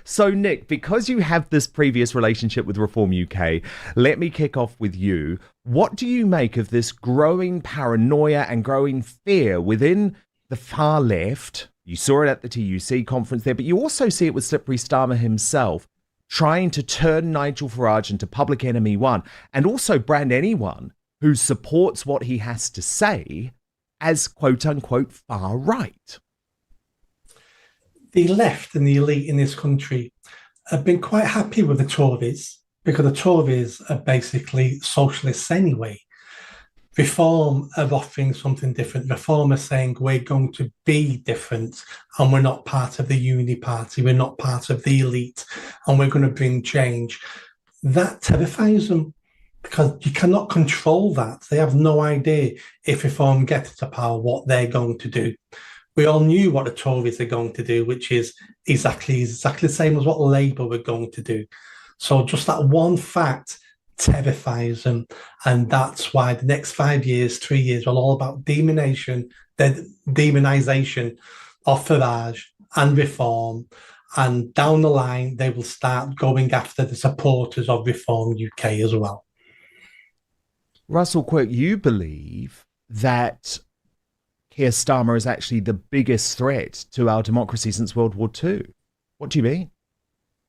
So, Nick, because you have this previous relationship with Reform UK, let me kick off with you. What do you make of this growing paranoia and growing fear within the far left? You saw it at the TUC conference there, but you also see it with Slippery Starmer himself trying to turn Nigel Farage into public enemy one and also brand anyone who supports what he has to say as quote unquote far right. The left and the elite in this country have been quite happy with the Tories because the Tories are basically socialists anyway. Reform are offering something different. Reform are saying we're going to be different and we're not part of the uni party, we're not part of the elite, and we're going to bring change. That terrifies them because you cannot control that. They have no idea if Reform get into power what they're going to do. We all knew what the Tories are going to do, which is exactly the same as what Labour were going to do. So just that one fact terrifies them. And that's why the next 5 years, 3 years are all about demonization of Farage and Reform. And down the line, they will start going after the supporters of Reform UK as well. Russell Quirk, you believe that Keir Starmer is actually the biggest threat to our democracy since World War II. What do you mean?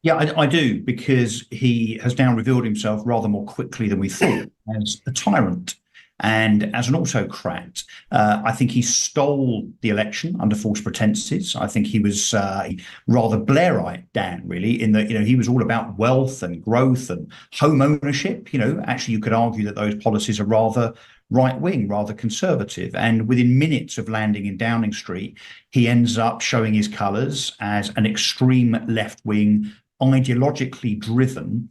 Yeah, I do, because he has now revealed himself rather more quickly than we thought as a tyrant and as an autocrat. I think he stole the election under false pretenses. I think he was rather Blairite, Dan, really, in that, he was all about wealth and growth and home ownership. Actually, you could argue that those policies are rather right-wing, rather conservative. And within minutes of landing in Downing Street, he ends up showing his colours as an extreme left-wing, ideologically driven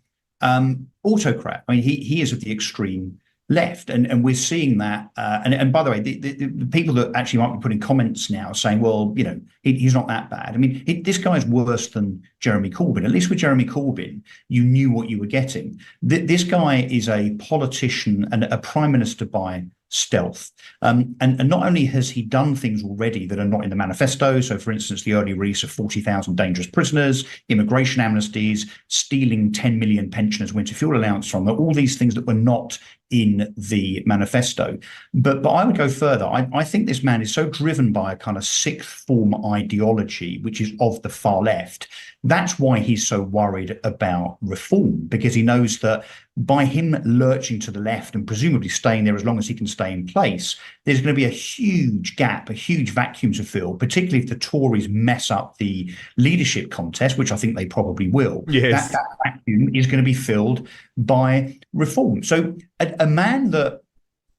autocrat. I mean, he is of the extreme left, and we're seeing that. And by the way, the people that actually might be putting comments now saying, well, he's not that bad. I mean, this guy's worse than Jeremy Corbyn. At least with Jeremy Corbyn, you knew what you were getting. This guy is a politician and a prime minister by stealth. And not only has he done things already that are not in the manifesto, so for instance, the early release of 40,000 dangerous prisoners, immigration amnesties, stealing 10 million pensioners' winter fuel allowance from them, all these things that were not in the manifesto. But I would go further. I think this man is so driven by a kind of sixth form ideology, which is of the far left. That's why he's so worried about reform, because he knows that by him lurching to the left and presumably staying there as long as he can stay in place, there's going to be a huge gap, a huge vacuum to fill, particularly if the Tories mess up the leadership contest, which I think they probably will. Yes. That vacuum is going to be filled by reform. So a man that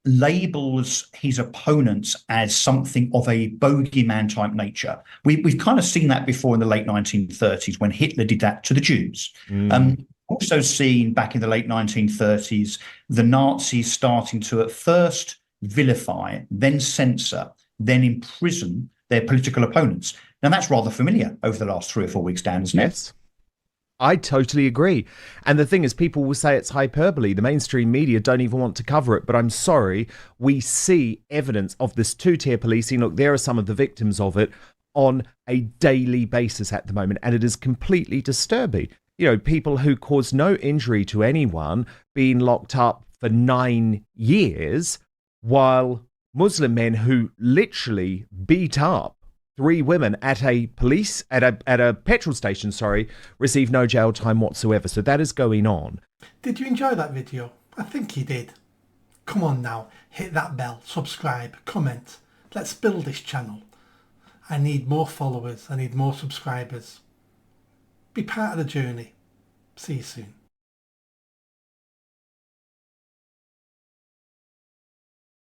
labels his opponents as something of a bogeyman type nature. We've kind of seen that before in the late 1930s when Hitler did that to the Jews. Also seen back in the late 1930s, the Nazis starting to at first vilify, then censor, then imprison their political opponents. Now, that's rather familiar over the last 3 or 4 weeks, Dan, isn't it? Yes. I totally agree. And the thing is, people will say it's hyperbole. The mainstream media don't even want to cover it. But I'm sorry, we see evidence of this two-tier policing. Look, there are some of the victims of it on a daily basis at the moment. And it is completely disturbing. People who cause no injury to anyone being locked up for 9 years, while Muslim men who literally beat up 3 women at a petrol station, receive no jail time whatsoever. So that is going on. Did you enjoy that video? I think you did. Come on now, hit that bell, subscribe, comment. Let's build this channel. I need more followers. I need more subscribers. Be part of the journey. See you soon.